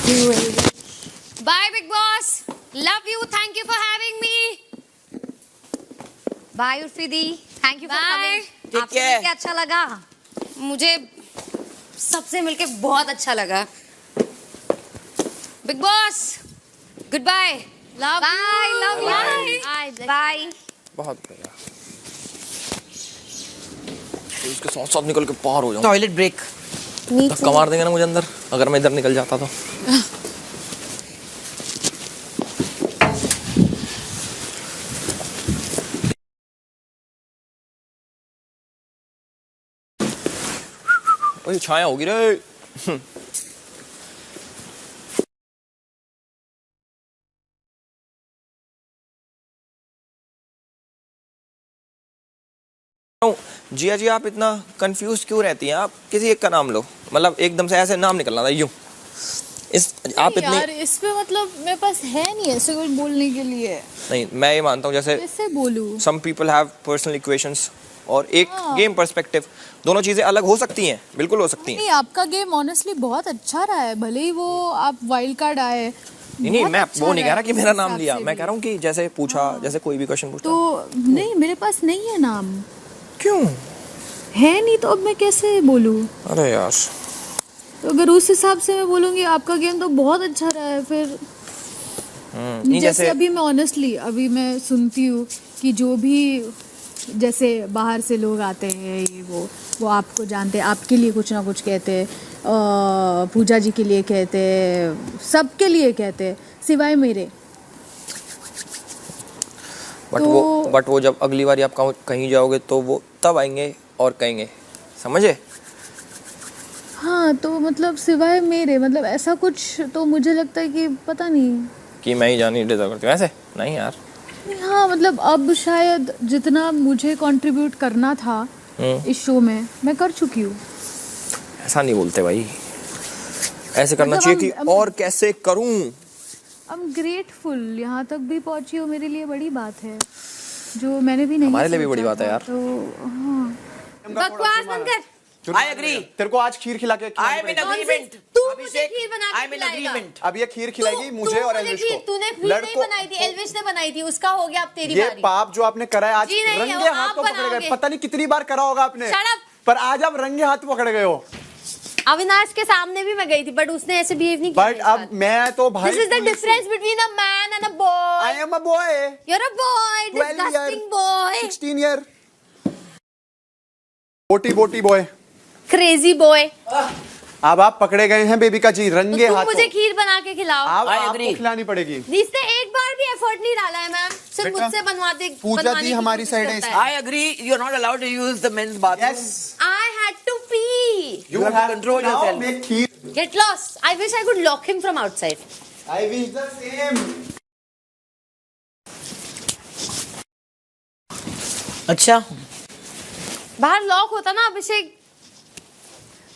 Bye, Big Boss. Love you. Thank you for having me. Bye, Urfidi. Thank you for coming. आपसे मिलके अच्छा लगा. मुझे सबसे मिलके बहुत अच्छा लगा. Big Boss. Goodbye. Love you. Love you. Bye. बहुत बढ़िया. इसके साथ साथ निकल के पार हो जाऊं. Toilet break. धक्का मार देंगे ना मुझे अंदर अगर मैं इधर निकल जाता तो. ओए छाया होगी रे. जिया जी आप इतना कंफ्यूज क्यों रहती हैं? आप किसी एक का नाम लो. मतलब एकदम से ऐसे नाम निकलना था यूं. आप इतनी यार इस पे मतलब मेरे पास है नहीं ऐसे कुछ बोलने के लिए. नहीं मैं ये मानता हूँ जैसे कैसे बोलूं. Some people have personal equations और एक गेम पर्सपेक्टिव. दोनों चीजें अलग हो सकती हैं. बिल्कुल हो सकती हैं. नहीं आपका गेम ऑनेस्टली बहुत अच्छा रहा है. भले ही वो आप वाइल्ड कार्ड आए. नहीं मैं वो नहीं कह रहा कि मेरा नाम लिया. मैं कह रहा हूँ कि जैसे पूछा जैसे कोई भी क्वेश्चन पूछा तो नहीं मेरे पास नहीं है नाम. क्यों है नहीं तो अब मैं कैसे बोलूं. अरे यार तो अगर उस हिसाब से मैं बोलूंगी आपका गेम तो बहुत अच्छा रहा है फिर. नहीं जैसे अभी मैं ऑनेस्टली अभी मैं सुनती हूँ कि जो भी जैसे बाहर से लोग आते हैं ये वो आपको जानते हैं. आपके लिए कुछ ना कुछ कहते हैं. पूजा जी के लिए कहते हैं. सबके लिए कहते हैं सिवाय मेरे. बट वो जब अगली बार आप कहीं जाओगे तो वो तब आएंगे और कहेंगे. समझे. हाँ तो मतलब सिवाय मेरे मतलब ऐसा कुछ तो मुझे लगता है कि पता नहीं कि मैं ही जानी डिजर्व करती हूँ ऐसे. नहीं यार. हाँ मतलब अब शायद जितना मुझे कंट्रीब्यूट करना था इस शो में मैं कर चुकी हूँ. ऐसा नहीं बोलते भाई. ऐसे करना चाहिए कि और कैसे करूँ. I am grateful. यहाँ तक भी पहुँची हो मेरे लिए बड़ी बात है जो मैंने भी नहीं. हमारे लिए भी बड़ी बात है यार. तो हाँ बकवास बंद कर. I agree. तेरे को आज खीर खिला के I am in agreement. तू मुझे खीर बना के I am in खिलाएगा. agreement. अब ये खीर खिलाएगी मुझे और एल्विश को. तूने खीर नहीं बनाई थी. एल्विश ने बनाई थी. उसका हो गया अब तेरी ये बारी. पाप जो आपने करा है आज जी नहीं, रंगे वो हाथ आप तो पकड़े गए. बनाओगे. पता नहीं कितनी बार करा होगा आपने. Shut up. पर आज आप रंगे हाथ पकड़ गए हो. अविनाश के सामने भी मैं गई थी बट उसने ऐसे बिहेव नहीं किया. बट अब मैं तो भाई. This is the difference between a man and a boy. I am a boy. You're a boy. 12 Disgusting year, boy. 16 year. बोटी बॉय. Crazy boy. अब आप पकड़े गए हैं बेबी का जी रंगे तुम हाथों. मुझे खीर बना के खिलाओ. अब आपको खिलानी पड़ेगी. इसने एक बार भी एफर्ट नहीं डाला है मैम. सिर्फ बेटा, मुझसे बनवाते. पूजा दी हमारी साइड है. I agree. You are not allowed to use the men's bathroom. Yes. I had to pee. You have to control now yourself. make kheer. Get lost. I wish I could lock him from outside. I wish the same. अच्छा. बाहर lock होता ना अभिषेक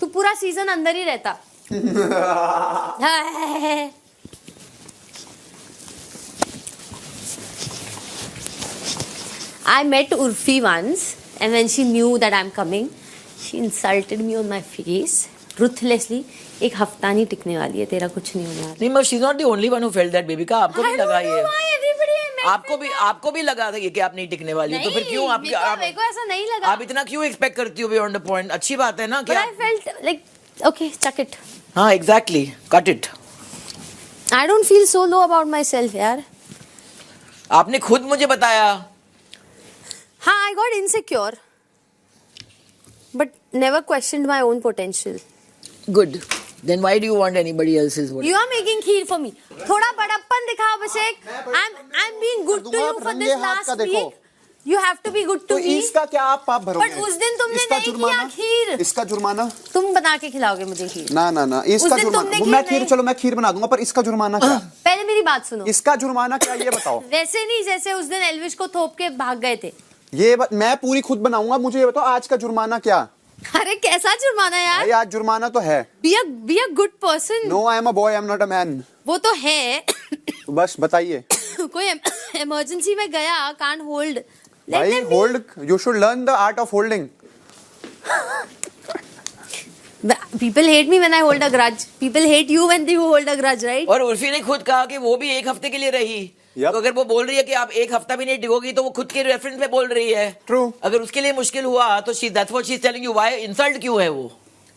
तू पूरा season अंदर ही रहता. I met Urfi once and when she knew that I'm coming, she insulted me on my face ruthlessly. एक हफ्ता नहीं टिकने वाली है. तेरा कुछ नहीं होने वाला. नहीं but she's not the only one who felt that baby का. आपको भी लगा ये. Everybody आपको भी लगा था ये कि आप नहीं टिकने वाली है. तो फिर क्यों आप मेरे को ऐसा नहीं लगा. आप इतना क्यों एक्सपेक्ट करती हो बियॉन्ड द पॉइंट. अच्छी बात है ना कि But I felt like okay, chuck it. हाँ exactly. Cut it. I don't feel so low about myself यार. आपने खुद मुझे बताया. हाँ I got insecure but never questioned my own potential. Good. Then why do you want anybody else's word? You are making kheer for me. थोड़ा बड़प्पन दिखाओ अभिषेक. I'm being good to you for this last week. You have to be good to me. तो इसका क्या आप पाप भरोगे. But उस दिन तुमने इसका नहीं किया खीर. इसका जुर्माना तुम बना के खिलाओगे मुझे खीर. ना इसका जुर्माना. मैं खीर चलो मैं खीर बना दूंगा पर इसका जुर्माना क्या. पहले मेरी बात सुनो. इसका जुर्माना क्या ये बताओ. वैसे नहीं जैसे उस दिन एल्विश को थोप के भाग गए थे. मैं पूरी खुद बनाऊंगा. मुझे ये बताओ आज का जुर्माना क्या. अरे कैसा जुर्माना यार. भाई आज जुर्माना तो है. Be a good person. No, I am a boy, I am not a man. वो तो है. बस बताइए. कोई इमरजेंसी में गया can't hold. भाई hold. You should learn the art of holding. People hate me when I hold a grudge. People hate you when you hold a grudge, right? और उर्फी ने खुद कहा कि वो भी एक हफ्ते के लिए रही। Yep. तो अगर वो बोल रही है कि आप एक हफ्ता भी नहीं टिकोगी तो वो खुद के रेफरेंस पे बोल रही है। True. अगर उसके लिए मुश्किल हुआ तो that's what she's telling you, why insult क्यों है वो?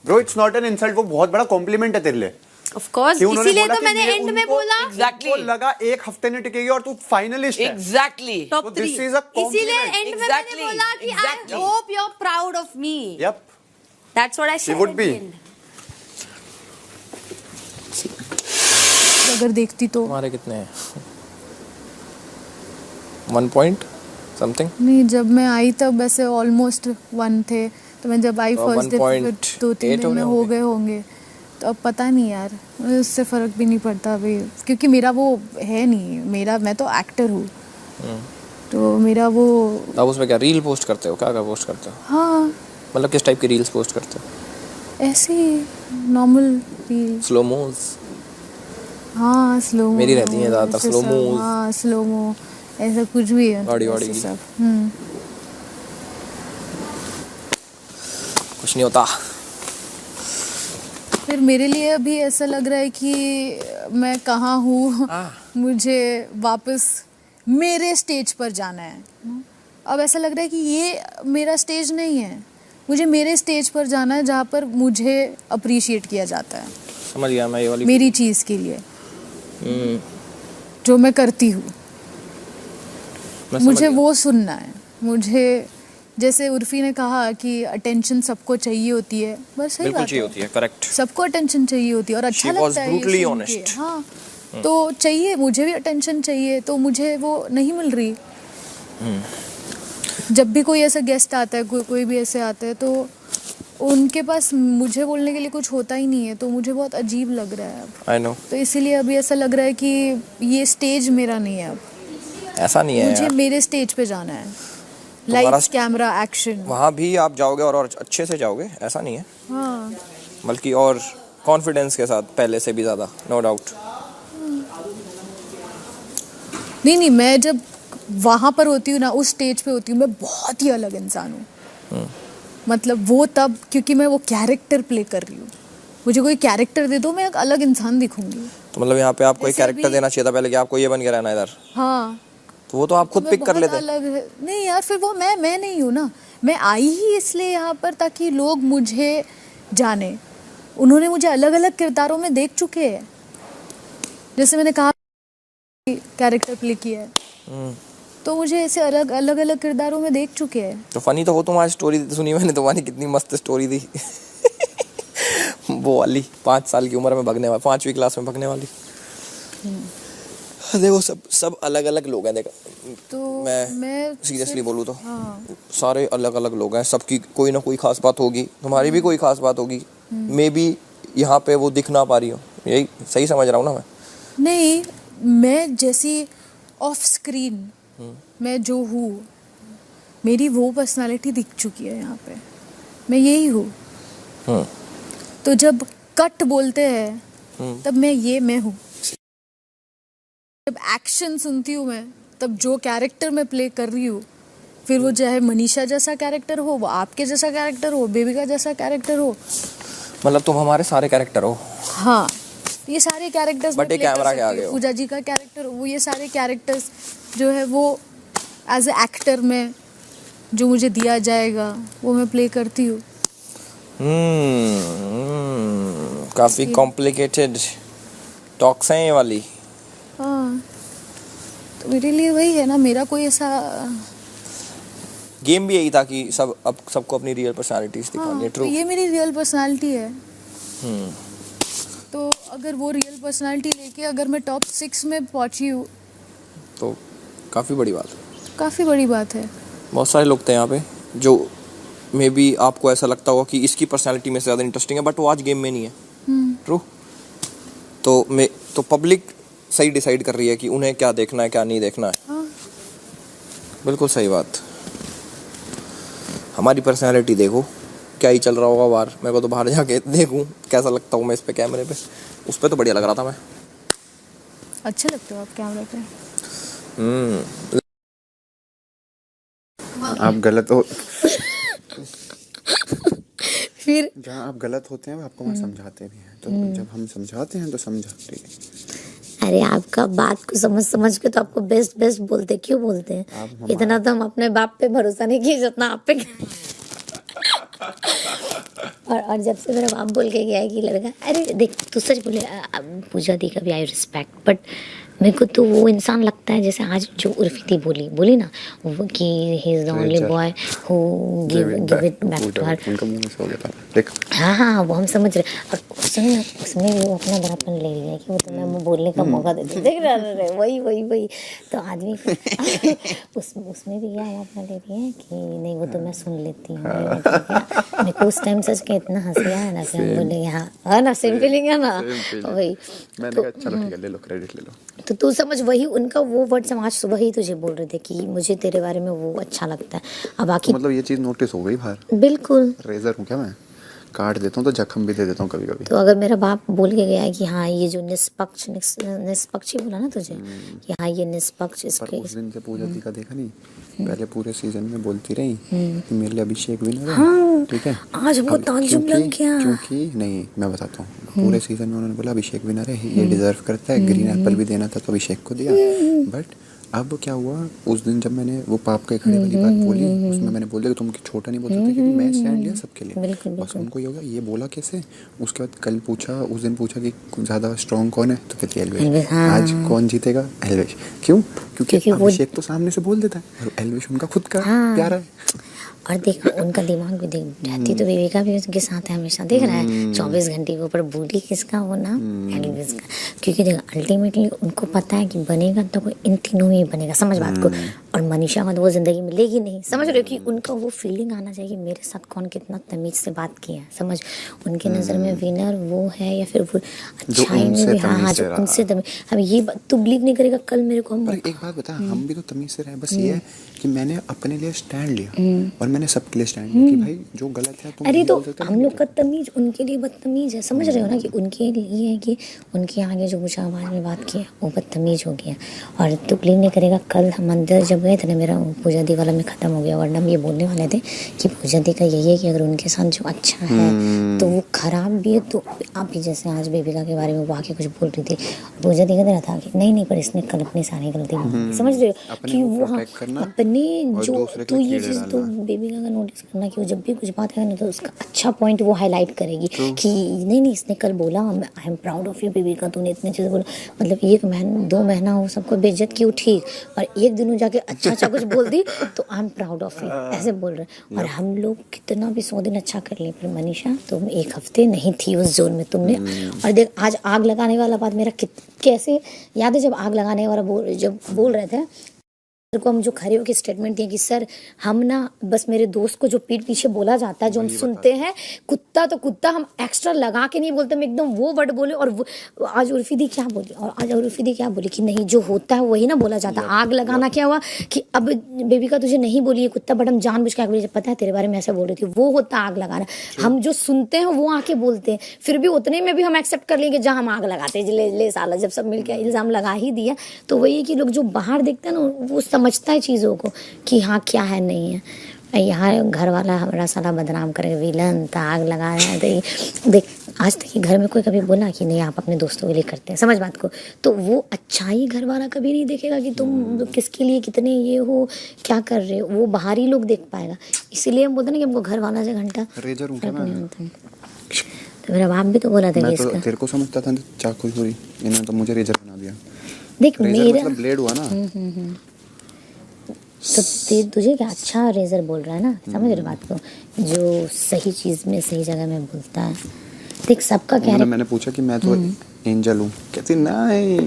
Bro it's not an insult, वो बहुत बड़ा कॉम्प्लीमेंट है तेरे लिए। Of course. कि उन्होंने इसीलिए बोला तो कि मैंने एंड में बोला। Exactly. उनको लगा एक हफ्ते नहीं टिकेगी और तू फाइनलिस्ट है। Exactly. Top So 3। this is a compliment. इसीलिए एंड में Exactly. मैंने बोला कि Exactly. I hope you're proud of me. Yep. That's what I said. would at be. the end. अगर देखती तो तुम्हारे कितने हैं? 1 point something? नहीं, जब मैं आई तब ऐसे ऑलमोस्ट 1 थे, तो मैं जब आई तो फर्स्ट डे 1.8 2-3 दिन हो में गए हो होंगे। गए होंगे। तो अब पता नहीं यार, मुझे उससे फ़र्क भी नहीं पड़ता अभी, क्योंकि मेरा वो है नहीं, मैं तो एक्टर हूँ, तो मेरा वो अब उसमें क्या रील पोस्ट करते हो? क्या क्या पोस्ट करते हो? हाँ मतलब किस टाइप की रील्स पोस्ट करते हो? ऐसे ही नॉर्मल रील। Slow moves? हाँ स्लो मेरी रहती हैं ज़्यादातर slow mo। हाँ स्लो मो, ऐसा कुछ भी है गाड़ी वाड़ी ऐसे की। सब। कुछ नहीं होता। फिर मेरे लिए अभी ऐसा लग रहा है कि मैं कहाँ हूँ, मुझे वापस मेरे स्टेज पर जाना है। अब ऐसा लग रहा है कि ये मेरा स्टेज नहीं है, मुझे मेरे स्टेज पर जाना है जहाँ पर मुझे अप्रिशिएट किया जाता है समझ गया मैं ये वाली। मेरी चीज़ के लिए जो मैं करती हूँ। मैं समझ मुझे गया। वो सुनना है। मुझे जैसे उर्फी ने कहा कि अटेंशन सबको चाहिए होती है, बस सही बिल्कुल बात चाहिए है। होती है, करेक्ट। सबको अटेंशन चाहिए होती है और अच्छा She was लगता है ये brutally सुन के। honest. हाँ, तो चाहिए, मुझे भी अटेंशन चाहिए, तो मुझे वो नहीं मिल रही। जब भी कोई ऐसा गेस्ट आता है, कोई भी ऐसे आता है, तो उनके पास मुझे बोलने के लिए कुछ होता ही नहीं है, तो मुझे बहुत अजीब लग रहा है अब। I know. तो इसीलिए अभी ऐसा लग रहा है कि ये स्टेज मेरा नहीं है अब, ऐसा नहीं है मुझे यार। मेरे स्टेज पे जाना है। तुम्हारा लाइट्स, कैमरा, एक्शन। वहाँ भी आप जाओगे और अच्छे से जाओगे, ऐसा नहीं है, हाँ बल्कि और कॉन्फिडेंस के साथ, पहले से भी ज़्यादा, नो डाउट। नहीं, मैं जब वहाँ पर होती हूँ ना, उस स्टेज पे होती हूँ, मैं बहुत ही अलग इंसान हूँ। मतलब वो तब, क्योंकि मैं वो कैरेक्टर प्ले कर रही हूँ। मुझे कोई कैरेक्टर दे दो, मैं एक अलग इंसान दिखूंगी। तो मतलब यहाँ पे आपको एक जैसे कैरेक्टर अभी- देना चाहिए था पहले कि आपको ये बन के रहना है इधर, हाँ, तो वो तो आप खुद मैं पिक कर बहुत लेते। अलग है। नहीं यार, फिर वो मैं नहीं हूँ ना। मैं आई ही इसलिए यहाँ पर ताकि लोग मुझे जाने। उन्होंने मुझे अलग अलग किरदारों में देख चुके हैं, जैसे मैंने कहा कैरेक्टर प्ले किया है, तो मुझे ऐसे अलग अलग किरदारों में देख चुके हैं। तो फनी तो हो, तुम्हारी स्टोरी सुनी मैंने, तुम्हारी कितनी मस्त स्टोरी थी। वो वाली 5 साल की उम्र में भगने वाली, 5वीं क्लास में भगने वाली। देखो सब अलग अलग लोग हैं। देखो तो मैं सीरियसली सिर्फ- बोलूँ तो हाँ, सारे अलग अलग लोग हैं, सबकी कोई ना कोई खास बात होगी, तुम्हारी भी कोई खास बात होगी। मे बी यहाँ पे वो दिख ना पा रही हो, यही सही समझ रहा हूँ ना मैं? नहीं, मैं जैसी ऑफ स्क्रीन मैं जो हूँ, मेरी वो पर्सनालिटी दिख चुकी है यहाँ पे, मैं यही हूँ। तो जब कट बोलते हैं तब मैं हूँ। जब एक्शन सुनती हूँ मैं, तब जो कैरेक्टर मैं प्ले कर रही हूँ, फिर वो चाहे मनीषा जैसा कैरेक्टर हो, वो आपके जैसा कैरेक्टर हो, बेबिका जैसा कैरेक्टर हो। मतलब तुम हमारे सारे कैरेक्टर हो। हाँ, ये सारे कैरेक्टर्स But ये कैमरा के आगे हो। पूजा जी का कैरेक्टर, वो ये सारे कैरेक्टर्स जो है वो एज ए एक्टर में जो मुझे दिया जाएगा वो मैं प्ले करती हूँ। काफी कॉम्प्लिकेटेड टॉक्स हैं ये वाली। हाँ, तो मेरे लिए वही है ना, मेरा कोई ऐसा। गेम भी यही था कि सबको अपनी रियल पर्सनालिटीज दिखानी हाँ, है। तो ट्रू। ये मेरी रियल पर्सनालिटी है। तो अगर वो रियल पर्सनालिटी लेके अगर मैं टॉप 6 में पहुंची हूँ, तो काफी बड़ी बात है। काफ़ी बड़ी बात है। बहुत सारे लोग थे यहाँ पे जो मे बी आपको ऐसा लगता होगा कि इसकी पर्सनालिटी में से ज़्यादा इंटरेस्टिंग है, बट वो आज गेम में नहीं है। ट्रू। तो पब्लिक सही डिसाइड कर रही है कि उन्हें क्या देखना है, क्या नहीं देखना है। हाँ, बिल्कुल सही बात। हमारी पर्सनालिटी देखो, क्या ही चल रहा होगा बाहर। मेरे को तो बाहर जाके देखूं कैसा लगता हूँ मैं इस पे कैमरे पे, उस पे तो बढ़िया लग रहा था मैं। अच्छे लगते हो आप कैमरे पे। आप गलत हो। फिर जहाँ आप गलत होते हैं वो आपको वहाँ समझाते भी हैं, तो जब हम समझाते हैं तो समझाते हैं। अरे आपका बात को समझ समझ के तो आपको बेस्ट बेस्ट बोलते, क्यों बोलते हैं? इतना तो हम अपने बाप पे भरोसा नहीं किए जितना आप पे। और जब से मेरा बाप बोल के गया है कि लड़का, अरे देख तू सच बोले, पूजा दी का भी आई रिस्पेक्ट, बट मेरे को तो वो इंसान लगता है जैसे आज जो उर्फी थी बोली ना वो कि he is the only boy who give it back to her. उनका मुंह से हो गया था देख। हाँ वो हम समझ रहे, और उसमें भी वो अपना बड़ापन ले रही है कि वो तुम्हें बोलने का मौका देती है, देख रहे वही तो आदमी उसमें भी क्या वो अपना ले रही है कि नहीं वो तो मैं सुन लेती हूँ। मेरे को उस टाइम सच के इतना हंसी आया ना कि हम बोले हाँ ना, सेम फीलिंग है ना, वही। मैंने कहा चलो ठीक है, ले लो क्रेडिट ले लो। तो तू समझ, वही उनका वो वर्ड समाज सुबह ही तुझे बोल रहे थे कि मुझे तेरे बारे में वो अच्छा लगता है। अब बाकी तो मतलब ये चीज नोटिस हो गई बाहर। बिल्कुल, रेजर हूँ क्या मैं, काट देता हूँ तो जख्म भी दे देता हूँ कभी कभी। तो अगर मेरा बाप बोल के गया है कि हाँ ये जो निष्पक्ष ही बोला ना तुझे कि हाँ ये निष्पक्ष पर इसके उस दिन से पूजा दी का देखा नहीं, पहले पूरे सीजन में बोलती रही कि मेरे लिए अभिषेक विनर है, ठीक है। आज वो ताज्जुब लग गया। क्योंकि नहीं मैं बताता हूँ, पूरे सीजन में उन्होंने बोला अभिषेक विनर है, ये डिजर्व करता है, ग्रीन एप्पल भी देना था तो अभिषेक को दिया। बट अब क्या हुआ, उस दिन जब मैंने वो पाप के खड़े वाली बात बोली, उसमें मैंने बोल दिया कि तुम छोटा नहीं बोल सकते, क्योंकि मैं स्टैंड लिया सबके लिए। बस उनको ये होगा ये बोला कैसे। उसके बाद कल पूछा, उस दिन पूछा कि ज़्यादा स्ट्रॉन्ग कौन है, तो कहती है एल्विश। आज कौन जीतेगा, एल्विश। क्यों? क्योंकि अभिषेक तो सामने से बोल देता है और एल्विश उनका खुद का प्यारा है। और देख उनका दिमाग भी देख, रहती तो बेबी का भी उसके साथ है हमेशा, देख रहा है 24 घंटे के ऊपर बूढ़ी किसका, वो ना एल्विस का। क्योंकि देख अल्टीमेटली उनको पता है कि बनेगा तो कोई इन तीनों में ही बनेगा, समझ बात को। और मनीषा का तो वो जिंदगी मिलेगी नहीं, समझ रहे हो कि उनका वो फीलिंग आना चाहिए मेरे साथ कौन कितना तमीज से बात किया है, समझ। उनके नज़र में विनर वो है या फिर वो अच्छाई में भी, हाँ जो उनसे तमीज। अब ये बात तू बिलीव नहीं करेगा, कल मेरे को एक बात बता, हम भी तो तमीज से रहे, बस ये है कि मैंने अपने लिए स्टैंड लिया और मैंने सबके लिए स्टैंड लिया कि भाई जो गलत है तुम। अरे तो हम लोग का तमीज उनके लिए बदतमीज है, समझ रहे हो ना, कि उनके लिए है कि उनके आगे जो ऊंचा आवाज में बात किया वो बदतमीज हो गया। और तू बिलीव नहीं करेगा, कल हम अंदर जब गए थे ना, मेरा पूजा दी वाला में ख़त्म हो गया, वरना हम ये बोलने वाले थे कि पूजा दी का यही है कि अगर उनके साथ जो अच्छा है तो वो खराब भी है। तो आप भी जैसे आज बेबिका के बारे में वो आके कुछ बोल रही थी, पूजा दी कह रहा था कि नहीं पर इसने कल अपनी सारी गलती मानी, समझ रहे हो कि वो अपने जो, तो ये चीज़ तो बेबिका का नोटिस करना कि वो जब भी कुछ बात है ना तो उसका अच्छा पॉइंट वो हाईलाइट करेगी कि नहीं इसने कल बोला I am proud of you बेबिका, तूने इतने चीज़ बोला। मतलब 1 महीना 2 महीना हो सबको बेइज्जत की, ठीक, और एक दिन जाके अच्छा कुछ बोल दी तो I am proud of you, ऐसे बोल रहे। और हम लोग कितना भी 100 दिन अच्छा कर लिए, पर मनीषा तुम 1 हफ्ते नहीं थी उस जोन में तुमने। और देख आज आग लगाने वाला बात मेरा कैसे याद है, जब आग लगाने वाला जब बोल रहे थे को, हम जो खड़े होकर स्टेटमेंट दिए कि सर हम ना बस मेरे दोस्त को जो पीठ पीछे बोला जाता है जो हम सुनते हैं, कुत्ता तो कुत्ता, हम एक्स्ट्रा लगा के नहीं बोलते, हम एकदम वो वर्ड बोले। और आज उर्फी दी क्या बोली कि नहीं जो होता है वही ना बोला जाता है। आग लगाना क्या हुआ कि अब बेबी का तुझे नहीं बोली ये कुत्ता, बट हम जानबूझ के आग बोली, पता है तेरे बारे में ऐसा बोल रही थी, वो होता आग लगाना। हम जो सुनते हैं वो आके बोलते हैं, फिर भी उतने में भी हम एक्सेप्ट कर लेंगे जहाँ हम आग लगाते हैं। ले साला जब सब मिलकर इल्जाम लगा ही दिया, तो वही है कि लोग जो बाहर देखते हैं ना वो समझता है चीज़ों को कि हाँ क्या है नहीं है। यहाँ घर वाला हमारा साला बदनाम करे, विलन था, आग लगा रहा है। देख आज तक घर में कोई कभी बोला कि नहीं आप अपने दोस्तों के लिए करते हैं, समझ बात को। तो वो अच्छाई घर वाला कभी नहीं देखेगा कि तुम किसके लिए कितने ये हो, क्या कर रहे हो, वो बाहरी लोग देख पाएगा। इसीलिए हम बोलते ना कि हमको घर वाला से घंटा नहीं होता। तो मेरा बाप भी तो बोला था कि इसका तेरे को समझता था चाकू छुरी, इन्होंने तो मुझे रेजर बना दिया। देख मेरा मतलब ब्लेड हुआ ना। तो तुझे क्या अच्छा रेजर बोल रहा है ना, समझ रहे बात को, जो सही चीज़ में सही जगह में बोलता है। देख सबका क्या है। मैंने पूछा कि मैं तो एंजल हूँ, कहती नहीं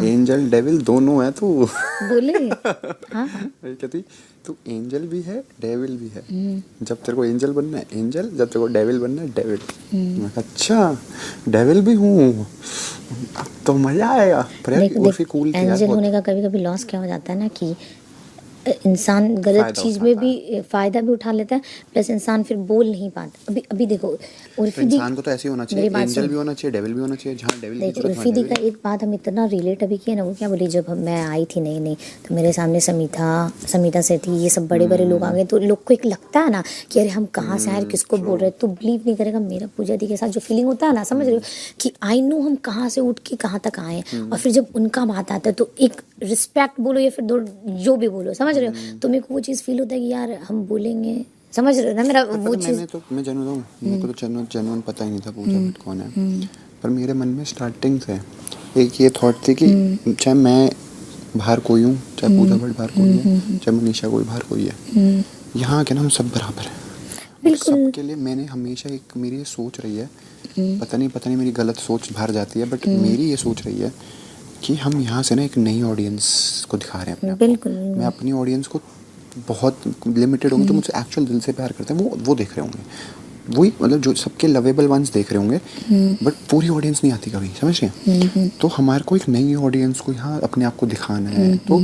एंजल डेविल दोनों है तू बोले हाँ कहती तू एंजल भी है डेविल भी है, जब तेरे को एंजल बनना है एंजल, जब तेरे को डेविल बनना है डेविल। मैं अच्छा डेविल भी हूँ तो मजा आएगा। पर देख, एंजल होने का कभी कभी लॉस क्या हो जाता है ना कि इंसान गलत फायदा चीज़ में उठाता भी फ़ायदा भी उठा लेता है, प्लस इंसान फिर बोल नहीं पाता। अभी अभी देखो उर्फी तो दी, इंसान को तो ऐसे ही होना चाहिए, मेरी बात एंजल सुन। भी होना चाहिए, डेविल भी होना चाहिए, जहाँ डेविल की देखो जरूरत उर्फी दी वहाँ का एक बात हम इतना रिलेट अभी किया ना, वो क्या बोली, जब मैं आई थी नई नई तो मेरे सामने समीता से थी, ये सब बड़े बड़े लोग आ गए, तो लोग को एक लगता है ना कि अरे हम कहाँ से आए, किसको बोल रहे हैं, तो बिलीव नहीं करेगा मेरा पूजा दी के साथ जो फीलिंग होता है ना, समझ रहे हो कि आई नो हम कहाँ से उठ के कहाँ तक आए हैं, और फिर जब उनका बात आता है तो एक रिस्पेक्ट बोलो या फिर जो भी बोलो, समझ रहे हो, तो मेरे को वो चीज़ फील होता है कि यार हम बोलेंगे, समझ रहे हो ना मेरा वो चीज़। मैं जेन्युइन हूँ, मेरे को तो जेन्युइन पता ही नहीं था पूजा भट्ट कौन है, पर मेरे मन में स्टार्टिंग से एक ये थॉट थी कि चाहे मैं बाहर कोई हूँ, चाहे पूजा भट्ट बाहर कोई है, चाहे मनीषा कोई बाहर कोई है, यहाँ के ना हम सब बराबर हैं। बिल्कुल। सबके लिए मैंने हमेशा एक मेरी ये सोच रही है, पता नहीं मेरी गलत सोच बाहर जाती है, बट मेरी ये सोच रही है कि हम यहाँ से ना एक नई ऑडियंस को दिखा रहे हैं अपने आप को। बिल्कुल। मैं अपनी ऑडियंस को बहुत लिमिटेड होंगे, तो मुझसे एक्चुअल दिल से प्यार करते हैं, वो देख रहे होंगे, वही मतलब जो सबके लवेबल वंस देख रहे होंगे, बट पूरी ऑडियंस नहीं आती कभी, समझ रहे? तो हमारे को एक नई ऑडियंस को यहाँ अपने आप को दिखाना है, तो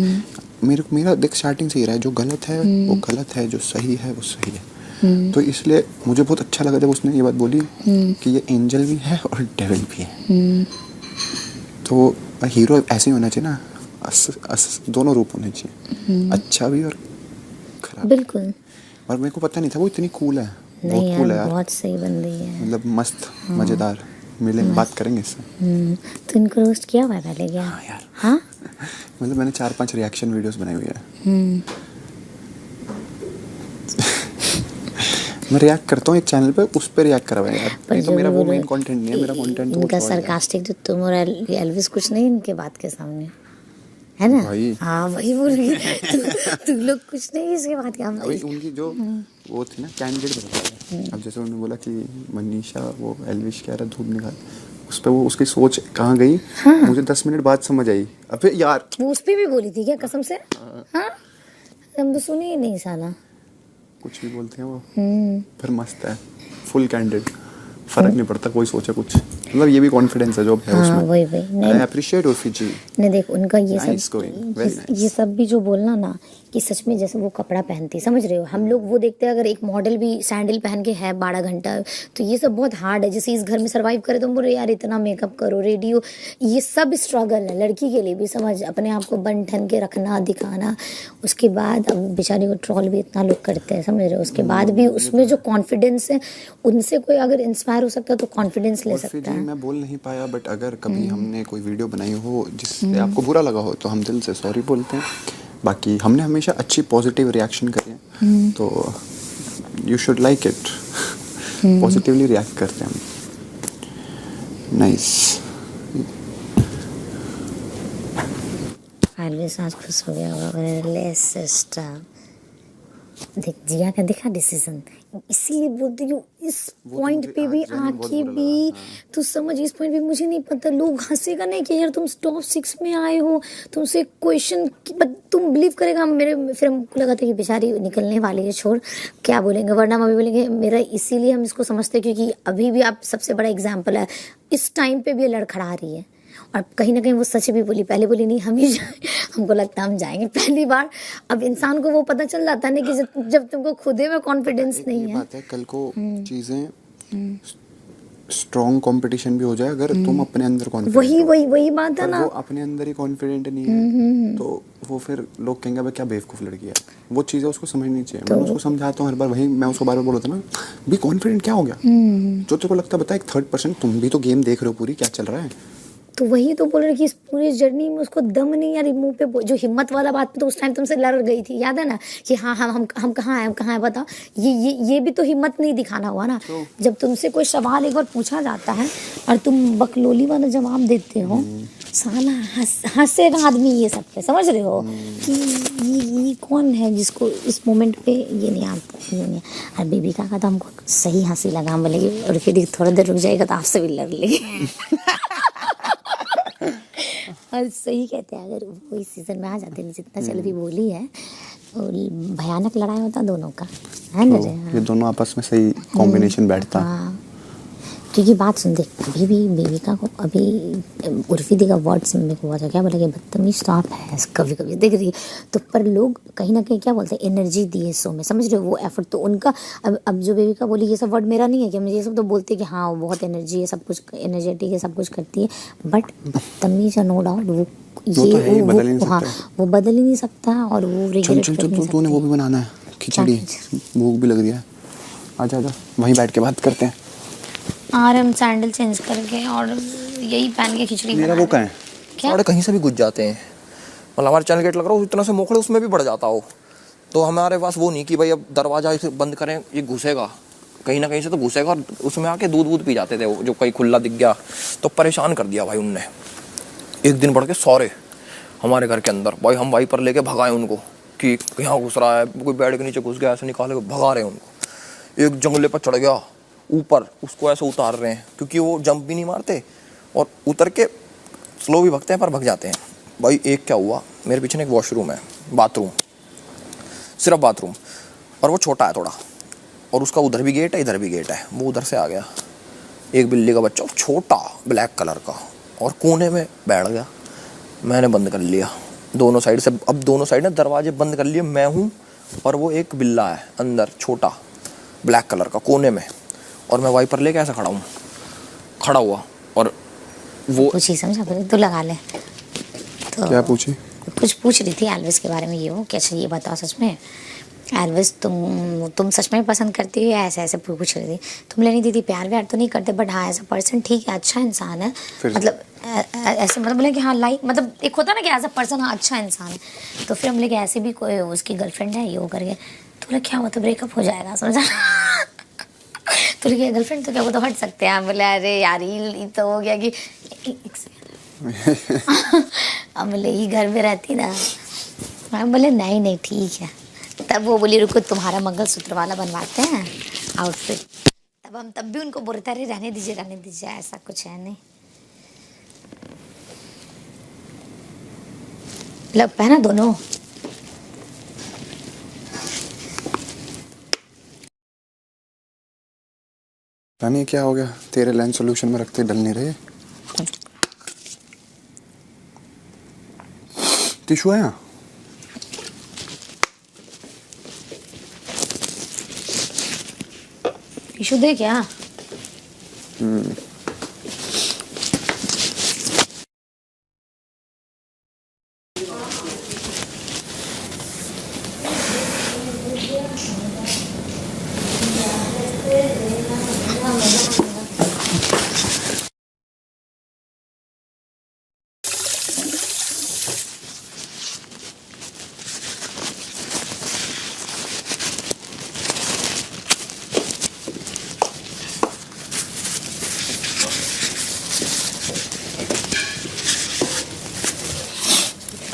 मेरा देख स्टार्टिंग से ही रहा है, जो गलत है वो गलत है, जो सही है वो सही है। तो इसलिए मुझे बहुत अच्छा लगा जब उसने ये बात बोली कि ये एंजल भी है और डेविल भी है। तो हीरो ऐसे ही होना चाहिए ना, दोनों रूप होने चाहिए, अच्छा भी और खराब। बिल्कुल। और मेरे को पता नहीं था वो इतनी कूल है, नहीं बहुत कूल है यार, यार, बहुत सही बन रही है। मतलब मस्त मज़ेदार। मिलेंगे, बात करेंगे इससे। तो इनको रोस्ट किया हुआ है पहले क्या? हाँ यार, हाँ मतलब मैंने 4-5 रिएक्शन वीडियोस बनाई हुई है। मैं रिएक्ट करता हूँ एक चैनल पे, उस पे रिएक्ट करा हुआ है यार, नहीं तो मेरा वो मेन कंटेंट नहीं है, मेरा कंटेंट तो इनका कुछ और है। सरकास्टिक जो तुम और एल्विस कुछ नहीं इनके बात के सामने, है ना? भाई। हाँ वही बोल रही तुम लोग कुछ नहीं इसके बात के अभी उनकी जो वो थी ना कैंडिडेट बता है, अब जैसे उन्होंने बोला कि मनीषा वो एल्विश कह रहा धूप निकाल, उस पर वो उसकी सोच कहाँ गई, मुझे 10 मिनट बाद समझ आई। अबे यार वो उस पे भी बोली थी क्या कसम से? हाँ हम तो सुने ही नहीं साला। कुछ भी बोलते हैं वो, फिर मस्त है, फुल कैंडिड, फर्क नहीं पड़ता कोई सोचे कुछ, मतलब ये भी कॉन्फिडेंस है जो है हाँ, उसमें। वही आई अप्रिशिएट उर्फी जी। नहीं देख उनका ये Nice सब going, very nice. ये सब भी जो बोलना ना कि सच में जैसे वो कपड़ा पहनती, समझ रहे हो, हम लोग वो देखते हैं अगर एक मॉडल भी सैंडल पहन के है 12 घंटा, तो ये सब बहुत हार्ड है। जैसे इस घर में सर्वाइव करे तो हम बोल रहे यार इतना मेकअप करो, रेडियो, ये सब स्ट्रगल है लड़की के लिए भी, समझ, अपने आप को बन ठन के रखना, दिखाना, उसके बाद अब बेचारी को ट्रॉल भी इतना लोग करते हैं, समझ रहे हो, उसके बाद भी उसमें जो कॉन्फिडेंस है, उनसे कोई अगर इंस्पायर हो सकता है तो कॉन्फिडेंस ले उर्फी सकता जी है। मैं बोल नहीं पाया, बट अगर कभी हमने कोई वीडियो बनाई हो जिससे आपको बुरा लगा हो तो हम दिल से सॉरी बोलते हैं। बाकी हमने हमेशा अच्छी पॉजिटिव रिएक्शन करी है, तो you should like it, positively react करते हैं हम। नाइस। ऑलवेज आज खुश हो गया होगा, लेस सिस्टर। देख जिया का देखा डिसीजन, इसीलिए बोलती हूँ इस पॉइंट पे भी आके भी तू समझ, इस पॉइंट पे मुझे नहीं पता लोग हंसेगा नहीं कि यार तुम टॉप 6 में आए हो, तुमसे क्वेश्चन, तुम बिलीव करेगा मेरे, फिर हमको लगा था कि बेचारी निकलने वाली है, छोड़ क्या बोलेंगे, वरना मम्मी बोलेंगे मेरा, इसीलिए हम इसको समझते हैं क्योंकि अभी भी आप सबसे बड़ा एग्जाम्पल है, इस टाइम पे भी ये लड़खड़ा रही है, और कहीं ना कहीं वो सच भी बोली, पहले बोली नहीं हम ही हमको लगता हम जाएंगे पहली बार। अब इंसान को वो पता चल जाता है ना कि जब तुमको खुद में कॉन्फिडेंस नहीं है। बात है कल को चीजें स्ट्रॉन्ग कंपटीशन भी हो जाए, अगर तुम अपने अंदर कॉन्फिडेंट वही बात है ना, वो अपने अंदर ही कॉन्फिडेंट नहीं है तो वो फिर लोग कहेंगे भाई क्या बेवकूफ़ लड़की है, वो चीज़ें उसको समझनी चाहिए। मैं उसको समझाता हूँ हर बार, वही मैं उसको बार बार बोलता ना, भी कॉन्फिडेंट क्या हो गया, जो तेरे को लगता है बता, एक 3rd तुम भी तो गेम देख रहे हो पूरी, क्या चल रहा है। तो वही तो बोल रहे कि इस पूरी जर्नी में उसको दम नहीं यार, मुंह पे जो हिम्मत वाला बात तो उस टाइम तुमसे लड़ गई थी, याद है ना कि हाँ हम कहाँ हैं, हम कहाँ हैं, बताओ, ये भी तो हिम्मत नहीं दिखाना हुआ ना। जब तुमसे कोई सवाल एक बार पूछा जाता है और तुम बकलोली वाला जवाब देते हो, साला हंसेगा आदमी ये सब पे, समझ रहे हो कि ये कौन है जिसको इस मोमेंट पे ये नहीं आता, ये नहीं। और बेबी का तो हमको सही हंसी लगा, हम बोले और फिर थोड़ा देर रुक जाएगा तो आपसे भी लड़ लेंगे। और सही कहते हैं, अगर वो इस सीजन में आ जाते हैं, जितना चल भी बोली है, और भयानक लड़ाई होता दोनों का, है ना? ये दोनों आपस में सही कॉम्बिनेशन बैठता। हाँ क्योंकि बात सुन दे, अभी भी बेबिका को अभी उर्फी दी का वर्ड सुनने को हुआ था, क्या बोला कि बदतमीज तो आप है कभी कभी देख रही है, तो पर लोग कहीं ना कहीं क्या बोलते हैं, एनर्जी दी है शो में, समझ रहे हो, वो एफर्ट तो उनका। अब जो बेबिका बोली ये सब वर्ड मेरा नहीं है कि मुझे ये सब तो बोलते कि हाँ वो बहुत एनर्जी है, सब कुछ एनर्जेटिक है, सब कुछ करती है, बट बदतमीज है नो डाउट वो तो है ही, बदल ही नहीं हाँ सकता। वो बदल ही नहीं सकता और वो चल रिग्रेट चल कर चल नहीं तूने वो सकता। भी बनाना है, खिचड़ी, भूख भी लग रही है। आजा आजा वहीं बैठ के बात करते हैं। आ रहे हम सैंडल चेंज करके और यही पहन के खिचड़ी मेरा बना वो रहे। कहाँ है? क्या साढ़े कहीं से भी घुस जाते हैं, मतलब हमारे चैनल गेट लग रहा हो इतना से मोखड़े उसमें भी बढ़ जाता हो, तो हमारे पास वो नहीं कि भाई अब दरवाजा इसे बंद करें, ये घुसेगा कहीं ना कहीं से तो घुसेगा, और उसमें आके दूध वूध पी जाते थे वो, जो कहीं खुला दिख गया तो परेशान कर दिया भाई उनने। एक दिन बढ़ के सौरे हमारे घर के अंदर, भाई हम वाइपर लेके भगाए उनको कि यहाँ घुस रहा है, कोई बेड के नीचे घुस गया, ऐसे निकाले भगा रहे हैं उनको। एक जंगले पर चढ़ गया ऊपर, उसको ऐसे उतार रहे हैं क्योंकि वो जंप भी नहीं मारते और उतर के स्लो भी भगते हैं पर भग जाते हैं। भाई एक क्या हुआ, मेरे पीछे एक वॉशरूम है, बाथरूम, सिर्फ बाथरूम, और वो छोटा है थोड़ा, और उसका उधर भी गेट है इधर भी गेट है, वो उधर से आ गया एक बिल्ली का बच्चा छोटा ब्लैक कलर का, और कोने में बैठ गया। मैंने बंद कर लिया दोनों साइड से, अब दोनों साइड ने दरवाजे बंद कर लिए, मैं हूँ और वो एक बिल्ला है अंदर छोटा ब्लैक कलर का कोने में, और मैं वाइपर लेके ऐसा खड़ा हुआ और वो कुछ ही समझा, फिर तो लगा ले। तो क्या पूछी? कुछ पूछ रही थी एल्विस के बारे में, ये वो कैसे, ये बताओ सच में एल्विस तुम सच में पसंद करती हो या ऐसे ऐसे पूछ रही थी। तुम लेनी दीदी प्यार व्यार तो नहीं करते, बट हाँ एज अ पर्सन ठीक है, अच्छा इंसान है, मतलब ऐसे मतलब बोले कि हाँ लाइक मतलब एक होता है ना कि एज अ पर्सन हाँ अच्छा इंसान है, तो फिर हम बोले कि ऐसे भी कोई उसकी गर्लफ्रेंड है ये वो करके, तो बोले क्या हुआ तो ब्रेकअप हो जाएगा, समझा। तो क्या गर्लफ्रेंड तो क्या वो तो हट सकते हैं, बोले अरे यार ये तो हो गया कि हम बोले ये घर में रहती ना, हम बोले नहीं नहीं ठीक है, तब वो बोली रुको तुम्हारा मंगलसूत्र वाला बनवाते हैं आउटफिट, तब हम तब भी उनको बोलते अरे रहने दीजिए ऐसा कुछ है नहीं, लग पहना दोनों। रानी क्या हो गया, तेरे लेंस सॉल्यूशन में रखते डल नहीं रहे। टिश्यू है यहाँ? टिश्यू दे क्या?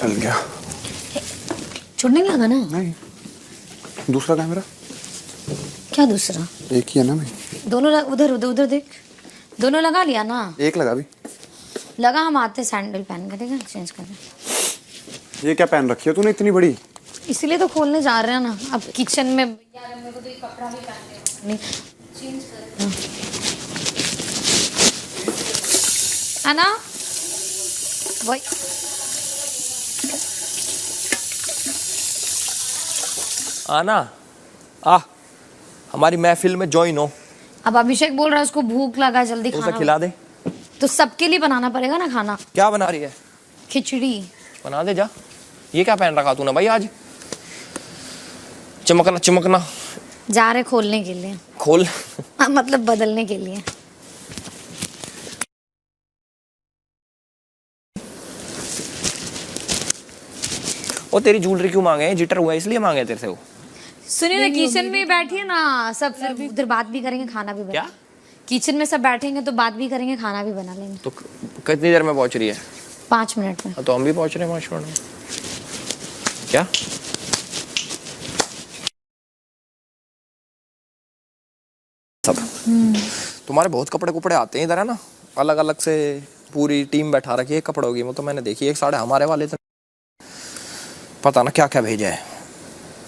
डल गया। छुड़ने लगा ना? नहीं, दूसरा कैमरा क्या दूसरा? एक ही है ना भाई। दोनों उधर उधर उधर देख, दोनों लगा लिया ना? एक लगा भी। लगा, हम आते सैंडल पहन कर देगा चेंज कर दे। ये क्या पहन रखी है तूने इतनी बड़ी? इसीलिए तो खोलने जा रहे हैं ना, अब किचन में यार मेरे को तो ये कपड़ा भी पहनने नहीं चेंज कर है ना वही। आना आ हमारी महफिल में ज्वाइन हो। अब अभिषेक बोल रहा है उसको भूख लगा, जल्दी उसे खाना खिला दे। तो सबके लिए बनाना पड़ेगा ना खाना। क्या बना रही है? खिचड़ी बना दे जा। ये क्या पहन रखा तूने भाई आज? चमकना चमकना। जा रहे खोलने के लिए। खोल। मतलब बदलने के लिए। वो तेरी ज्वेलरी क्यों मांगे? जिटर हुआ है इसलिए मांगे तेरे से वो। सुनिए ना, किचन में बैठिए ना सब, फिर उधर बात भी करेंगे खाना भी बना। क्या? किचन में सब बैठेंगे तो बात भी करेंगे खाना भी बना लेंगे। तो कितनी देर में पहुंच रही है? 5 मिनट में। तो हम भी पहुंच रहे हैं 5 मिनट में। क्या सब तुम्हारे बहुत कपड़े कुपड़े आते हैं इधर है ना, अलग अलग से पूरी टीम बैठा रखी है कपड़ों की। वो तो मैंने देखी, एक साढ़े हमारे वाले तो पता ना क्या क्या भेजा है,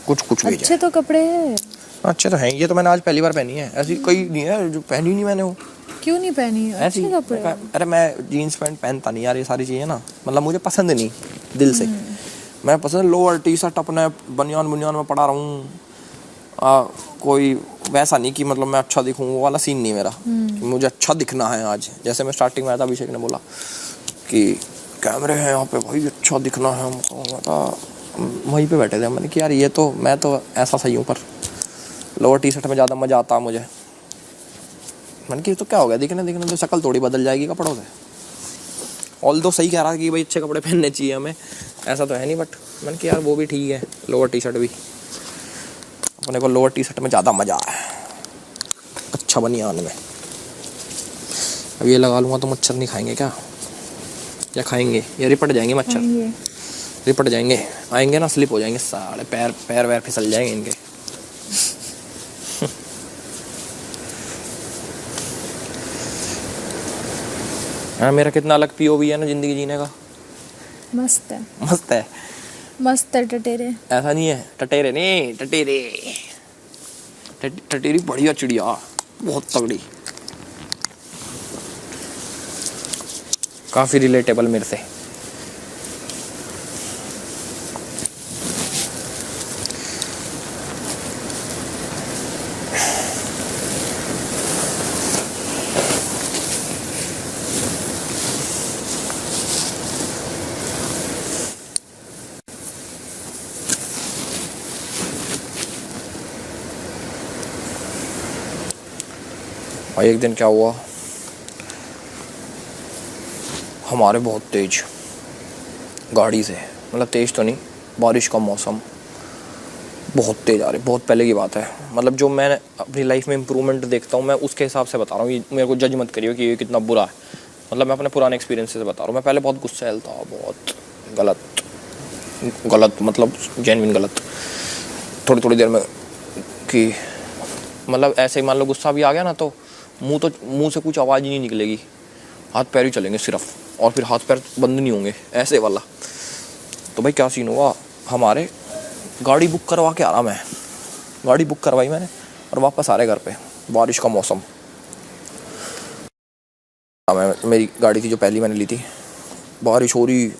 कुछ कुछ भेजा अच्छे है। तो कपड़े हैं। अच्छे तो हैं, ये तो मैंने आज पहली बार पहनी है, ऐसी कोई नहीं है जो पहनी नहीं मैंने। वो क्यों नहीं पहनी? ऐसी अच्छे कपड़े हैं। अरे मैं जीन्स पैंट पहनता नहीं यार, ये सारी चीज़ें ना मतलब मुझे पसंद नहीं दिल से। मैं पसंद लोअर टी शर्ट अपने बनियान में पड़ा रहूँ, कोई वैसा नहीं कि मतलब मैं अच्छा दिखूँ, वो वाला सीन नहीं मेरा कि मुझे अच्छा दिखना है आज। जैसे मैं स्टार्टिंग में आया था, अभिषेक ने बोला कि कैमरे हैं यहाँ पे भाई, अच्छा दिखना है हमको, मैं कहा वहीं पे बैठे थे, मैंने कि यार ये तो मैं तो ऐसा सही हूँ, पर लोअर टी शर्ट में ज़्यादा मज़ा आता है मुझे। मैंने कि तो क्या हो गया, दिखने तो शक्ल थोड़ी बदल जाएगी कपड़ों से। ऑल दो सही कह रहा है कि भाई अच्छे कपड़े पहनने चाहिए हमें, ऐसा तो है नहीं, बट मैंने कि यार वो भी ठीक है, लोअर टी शर्ट भी। अपने को लोअर टी शर्ट में ज़्यादा मज़ा है, अच्छा बनियान में। अब ये लगा लूँगा तो मच्छर नहीं खाएंगे क्या, या खाएंगे? ये रिपट जाएंगे मच्छर, रिपट जाएंगे, आएंगे ना स्लिप हो जाएंगे सारे, पैर वैर फिसल जाएंगे इनके। हाँ, मेरा कितना अलग पीओवी है ना ज़िंदगी जीने का। मस्त है, मस्त है, मस्त है टटेरे। ऐसा नहीं है टटेरे नहीं, टटेरी बढ़िया चिड़िया, बहुत तगड़ी, काफ़ी रिलेटेबल मेरे से। और एक दिन क्या हुआ, हमारे बहुत तेज गाड़ी से, मतलब तेज तो नहीं, बारिश का मौसम बहुत तेज आ रही, बहुत पहले की बात है। मतलब जो मैं अपनी लाइफ में इम्प्रूवमेंट देखता हूँ मैं उसके हिसाब से बता रहा हूँ, ये मेरे को जज मत करिए कि ये कितना बुरा है। मतलब मैं अपने पुराने एक्सपीरियंस से बता रहा हूँ। मैं पहले बहुत गुस्सैल था, बहुत गलत मतलब जेन्युइन गलत, थोड़ी देर में कि मतलब ऐसे ही मान लो गुस्सा भी आ गया ना तो मुंह से कुछ आवाज़ ही नहीं निकलेगी, हाथ पैर ही चलेंगे सिर्फ, और फिर हाथ पैर बंद नहीं होंगे, ऐसे वाला। तो भाई क्या सीन हुआ, हमारे गाड़ी बुक करवा के आ रहा मैं, गाड़ी बुक करवाई मैंने और वापस आ रहे घर पे, बारिश का मौसम। मेरी गाड़ी थी जो पहली मैंने ली थी, बारिश हो रही,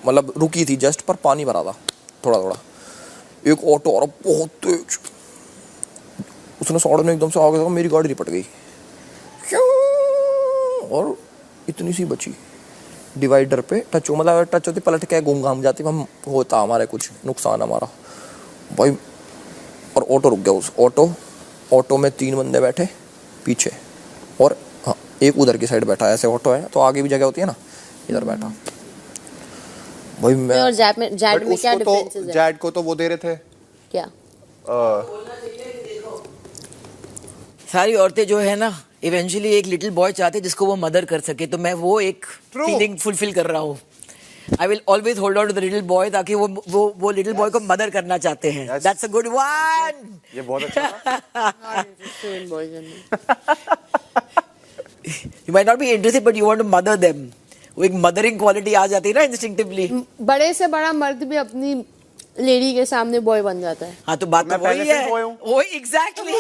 मतलब रुकी थी जस्ट, पर पानी भरा था थोड़ा। एक ऑटो और बहुत तेज, उसने सड़क एकदम से आगे, मेरी गाड़ी रिपट गई और इतनी सी बची डिवाइडर पे टच, मतलब टच होती पलट के घूम घाम जाती, हम होता हमारे कुछ नुकसान हमारा भाई। और ऑटो रुक गया, उस ऑटो में 3 बंदे बैठे पीछे, और हाँ एक उधर की साइड बैठा, ऐसे ऑटो है तो आगे भी जगह होती है ना, इधर बैठा भाई। मैं और जैड में क्या डिफरेंस है? जैड को तो वो दे रहे थे क्या? सारी औरतें जो है ना इवेंचुअली एक लिटिल बॉय चाहते हैं जिसको वो मदर कर सके, तो मैं वो एक फीलिंग फुलफिल कर रहा हूँ। I will always hold on to the little boy, ताकि वो लिटिल बॉय को मदर करना चाहते हैं। That's a good one. ये बहुत अच्छा था। You might not be interested but you want to mother them. वो एक मदरिंग क्वालिटी आ जाती है ना इंस्टिंक्टिवली। बड़े से बड़ा मर्द भी अपनी लेडी के सामने बॉय बन जाता है। हाँ तो बात तो वही है, वो एग्जैक्टली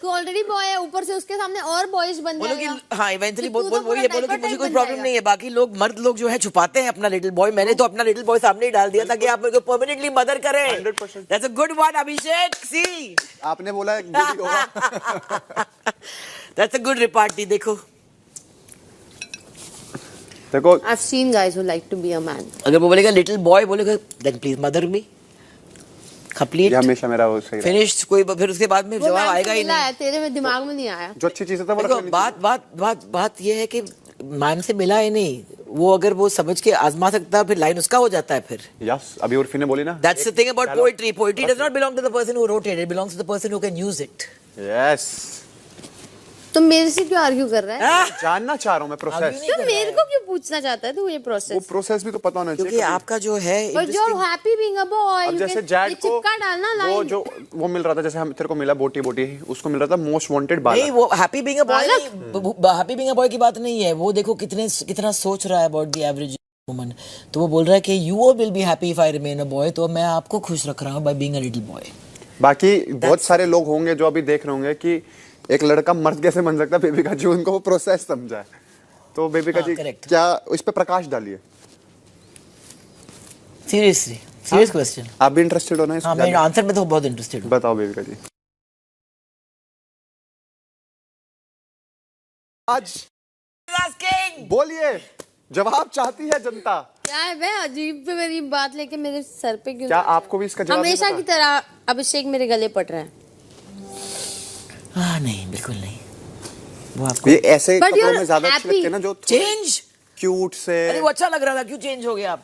ऑलरेडी बॉय है, ऊपर से उसके सामने और बॉयज बन जाएगा। हाँ इवेंचुअली वही है, बोलो कि मुझे कोई प्रॉब्लम नहीं है। बाकी लोग मर्द लोग जो है छुपाते हैं अपना लिटिल बॉय। मैंने तो अपना लिटिल बॉय सामने ही डाल दिया ताकि आप मेरे को परमानेंटली मदर करें। 100%। दैट्स अ गुड वन अभिषेक। सी आपने बोला है good ही होगा। That's a good repartee. देखो I've seen guys who like to be a man. अगर वो बोलेगा लिटिल बॉय, बोलेगा then please mother me, complete, ये हमेशा मेरा वो सही रहा। फिनिश्ड। कोई फिर उसके बाद में जवाब आएगा ही नहीं। तेरे में दिमाग में नहीं आया। जो अच्छी चीज है वो देखो बात ये है कि मैम से मिला है नहीं, वो अगर वो समझ के आजमा सकता है फिर लाइन उसका हो जाता है फिर। यस, अभी उर्फी ने बोली ना, That's the thing about poetry. Poetry does not belong to the person who wrote it. It belongs to the person who can use it. Yes. तो मेरे से क्यों आर्ग्यू कर रहा है? जानना चाह रहा हूँ मैं प्रोसेस। तो मेरे को क्यों पूछना चाहता है तू ये प्रोसेस? वो प्रोसेस भी तो पता होना चाहिए। क्योंकि आपका जो है But you're happy being a boy. अब जैसे जैड को चिपका डालना वो लाइन। जो वो मिल रहा था, जैसे हम तेरे को मिला बोटी उसको मिल रहा था मोस्ट वांटेड नहीं, बालक। वो happy being a boy happy being a boy की बात नहीं है। वो देखो कितना सोच रहा है अबाउट द एवरेज वुमन। तो वो बोल रहा है कि you will be happy if I remain a boy, तो मैं आपको खुश रख रहा हूँ by being a little boy. बाकी बहुत सारे लोग होंगे जो अभी देख रहे होंगे कि एक लड़का मर्द कैसे बन सकता है बेबिका जी, उनको वो प्रोसेस समझा है। तो बेबिका हाँ, जी correct. क्या इस पे प्रकाश डालिए। Seriously serious question. आप भी इंटरेस्टेड हो ना इस हाँ, मैं आंसर में तो बहुत इंटरेस्टेड हूँ। बताओ बेबिका जी। आज बोलिए, जवाब चाहती है जनता। क्या है बे, अजीब पे मेरी बात लेके मेरे सर पे क्यों? क्या आपको भी इसका जवाब हमेशा नहीं की तरह अभिषेक मेरे गले पड़ रहा है। हाँ नहीं, बिल्कुल नहीं। वो आपको ये ऐसे But कपड़ों you're में ज्यादा अच्छे happy. लगते हैं ना जो चेंज क्यूट से। अरे वो अच्छा लग रहा था, क्यों चेंज हो गया आप?